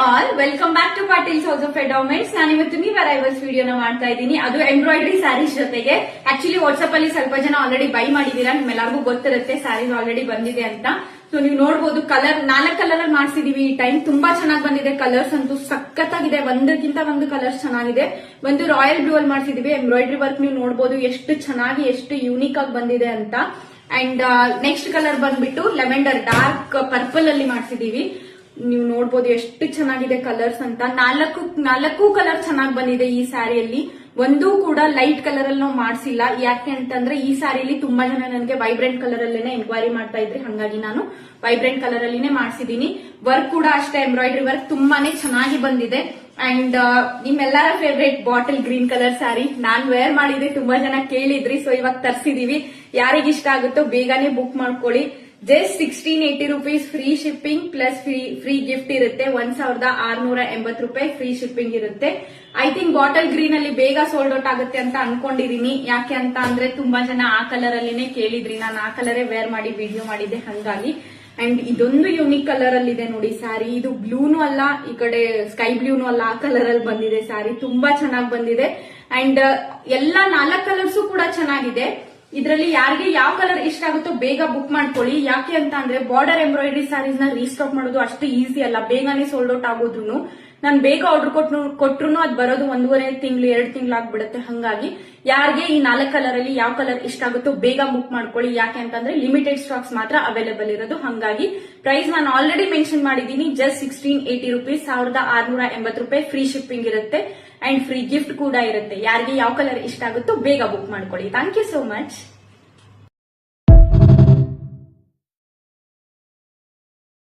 All welcome back to Patil's house of endowments. ನಾನು ಇವತ್ತು new arrivals ವಿಡಿಯೋನ ಮಾಡ್ತಾ ಇದ್ದೀನಿ, ಅದು ಎಂಬ್ರಾಯ್ಡರಿ ಸ್ಯಾರೀಸ್ ಜೊತೆಗೆ. ಆಕ್ಚುಲಿ ವಾಟ್ಸ್ಆಪ್ ಅಲ್ಲಿ ಸ್ವಲ್ಪ ಜನ ಆಲ್ರೆಡಿ ಬೈ ಮಾಡಿದೀರಾ, ನಿಮ್ಮೆಲ್ಲರಿಗೂ ಗೊತ್ತಿರುತ್ತೆ ಸ್ಯಾರೀಸ್ ಆಲ್ರೆಡಿ ಬಂದಿದೆ ಅಂತ. ಸೊ ನೀವು ನೋಡಬಹುದು, ಕಲರ್ 4 ಕಲರ್ ಅಲ್ಲಿ ಮಾಡಿಸಿದೀವಿ. ಈ ಟೈಮ್ ತುಂಬಾ ಚೆನ್ನಾಗಿ ಬಂದಿದೆ, ಕಲರ್ಸ್ ಅಂತೂ ಸಖತ್ತಾಗಿದೆ, ಒಂದಕ್ಕಿಂತ ಒಂದು ಕಲರ್ಸ್ ಚೆನ್ನಾಗಿದೆ. ಒಂದು ರಾಯಲ್ ಬ್ಲೂ ಅಲ್ಲಿ ಮಾಡಿಸಿದೀವಿ. ಎಂಬ್ರಾಯ್ಡರಿ ವರ್ಕ್ ನೀವು ನೋಡಬಹುದು ಎಷ್ಟು ಚೆನ್ನಾಗಿ, ಎಷ್ಟು ಯೂನಿಕ್ ಆಗಿ ಬಂದಿದೆ ಅಂತ. ಅಂಡ್ ನೆಕ್ಸ್ಟ್ ಕಲರ್ ಬಂದ್ಬಿಟ್ಟು ಲೆವೆಂಡರ್ ಡಾರ್ಕ್ ಪರ್ಪಲ್ ಅಲ್ಲಿ ಮಾಡಿಸಿದೀವಿ. ನೀವು ನೋಡಬಹುದು ಎಷ್ಟು ಚೆನ್ನಾಗಿದೆ ಕಲರ್ಸ್ ಅಂತ. ನಾಲ್ಕು ಕಲರ್ ಚೆನ್ನಾಗಿ ಬಂದಿದೆ ಈ ಸ್ಯಾರಿಯಲ್ಲಿ. ಒಂದು ಕೂಡ ಲೈಟ್ ಕಲರ್ ಅಲ್ಲಿ ನಾವು ಮಾಡಿಸಿಲ್ಲ. ಯಾಕೆ ಅಂತಂದ್ರೆ ಈ ಸ್ಯಾರಿಯಲ್ಲಿ ತುಂಬಾ ಜನ ನನಗೆ ವೈಬ್ರೆಂಟ್ ಕಲರ್ ಅಲ್ಲೇನೆ ಎಂಕ್ವೈರಿ ಮಾಡ್ತಾ ಇದ್ರಿ, ಹಾಗಾಗಿ ನಾನು ವೈಬ್ರೆಂಟ್ ಕಲರ್ ಅಲ್ಲಿನೇ ಮಾಡಿಸಿದೀನಿ. ವರ್ಕ್ ಕೂಡ ಅಷ್ಟೇ, ಎಂಬ್ರಾಯ್ಡರಿ ವರ್ಕ್ ತುಂಬಾನೇ ಚೆನ್ನಾಗಿ ಬಂದಿದೆ. ಅಂಡ್ ನಿಮ್ಮೆಲ್ಲರ favourite bottle green colour sari ನಾನ್ ವೇರ್ ಮಾಡಿದೆ, ತುಂಬಾ ಜನ ಕೇಳಿದ್ರಿ. ಸೊ ಇವಾಗ ತರಿಸಿದೀವಿ. ಯಾರಿಗೆ ಇಷ್ಟ ಆಗುತ್ತೋ ಬೇಗನೆ ಬುಕ್ ಮಾಡ್ಕೊಳ್ಳಿ. Just 1680 rupees free shipping plus free gift ಇರುತ್ತೆ. 1680 ರೂಪಾಯಿ ಫ್ರೀ ಶಿಪ್ಪಿಂಗ್ ಇರುತ್ತೆ. ಐ ಥಿಂಕ್ ಬಾಟಲ್ ಗ್ರೀನ್ ಅಲ್ಲಿ ಬೇಗ ಸೋಲ್ಡ್ ಔಟ್ ಆಗುತ್ತೆ ಅಂತ ಅನ್ಕೊಂಡಿದೀನಿ. ಯಾಕೆ ಅಂತ ಅಂದ್ರೆ ತುಂಬಾ ಜನ ಆ ಕಲರ್ ಅಲ್ಲಿನೇ ಕೇಳಿದ್ರಿ, ನಾನು ಆ ಕಲರೇ ವೇರ್ ಮಾಡಿ ವಿಡಿಯೋ ಮಾಡಿದ್ದೆ, ಹಂಗಾಗಿ. ಅಂಡ್ ಇದೊಂದು ಯೂನಿಕ್ ಕಲರ್ ಅಲ್ಲಿ ಇದೆ ನೋಡಿ ಸ್ಯಾರಿ. ಇದು ಬ್ಲೂನು ಅಲ್ಲ, ಈ ಕಡೆ ಸ್ಕೈ ಬ್ಲೂನು ಅಲ್ಲ, ಆ ಕಲರ್ ಅಲ್ಲಿ ಬಂದಿದೆ ಸ್ಯಾರಿ. ತುಂಬಾ ಚೆನ್ನಾಗಿ ಬಂದಿದೆ. ಅಂಡ್ ಎಲ್ಲಾ 4 ಕಲರ್ಸು ಕೂಡ ಚೆನ್ನಾಗಿದೆ. ಇದರಲ್ಲಿ ಯಾರಿಗೆ ಯಾವ ಕಲರ್ ಇಷ್ಟ ಆಗುತ್ತೋ ಬೇಗ ಬುಕ್ ಮಾಡ್ಕೊಳ್ಳಿ. ಯಾಕೆ ಅಂತ ಅಂದ್ರೆ ಬಾರ್ಡರ್ ಎಂಬ್ರಾಯ್ಡರಿ ಸ್ಯಾರೀಸ್ ನ ರೀಸ್ಟಾಕ್ ಮಾಡೋದು ಅಷ್ಟು ಈಸಿ ಅಲ್ಲ, ಬೇಗನೆ ಸೋಲ್ಡ್ ಔಟ್ ಆಗೋದ್ರು. ನಾನು ಬೇಗ ಆರ್ಡರ್ ಕೊಟ್ರು ಅದು ಬರೋದು 1.5 ತಿಂಗಳು 2 ತಿಂಗಳು ಆಗ್ಬಿಡುತ್ತೆ. ಹಂಗಾಗಿ ಯಾರಿಗೆ ಈ 4 ಕಲರ್ ಅಲ್ಲಿ ಯಾವ ಕಲರ್ ಇಷ್ಟ ಆಗುತ್ತೋ ಬೇಗ ಬುಕ್ ಮಾಡ್ಕೊಳ್ಳಿ. ಯಾಕೆ ಅಂತಂದ್ರೆ ಲಿಮಿಟೆಡ್ ಸ್ಟಾಕ್ಸ್ ಮಾತ್ರ ಅವೈಲೇಬಲ್ ಇರೋದು. ಹಂಗಾಗಿ ಪ್ರೈಸ್ ನಾನು ಆಲ್ರೆಡಿ ಮೆನ್ಷನ್ ಮಾಡಿದೀನಿ. ಜಸ್ಟ್ 1680 rupees, 1680 ರೂಪಾಯಿ ಫ್ರೀ ಶಿಪ್ಪಿಂಗ್ ಇರುತ್ತೆ. ಅಂಡ್ ಫ್ರೀ ಗಿಫ್ಟ್ ಕೂಡ ಇರುತ್ತೆ. ಯಾರಿಗೆ ಯಾವ ಕಲರ್ ಇಷ್ಟ ಆಗುತ್ತೋ ಬೇಗ ಬುಕ್ ಮಾಡ್ಕೊಳ್ಳಿ. Thank you so much.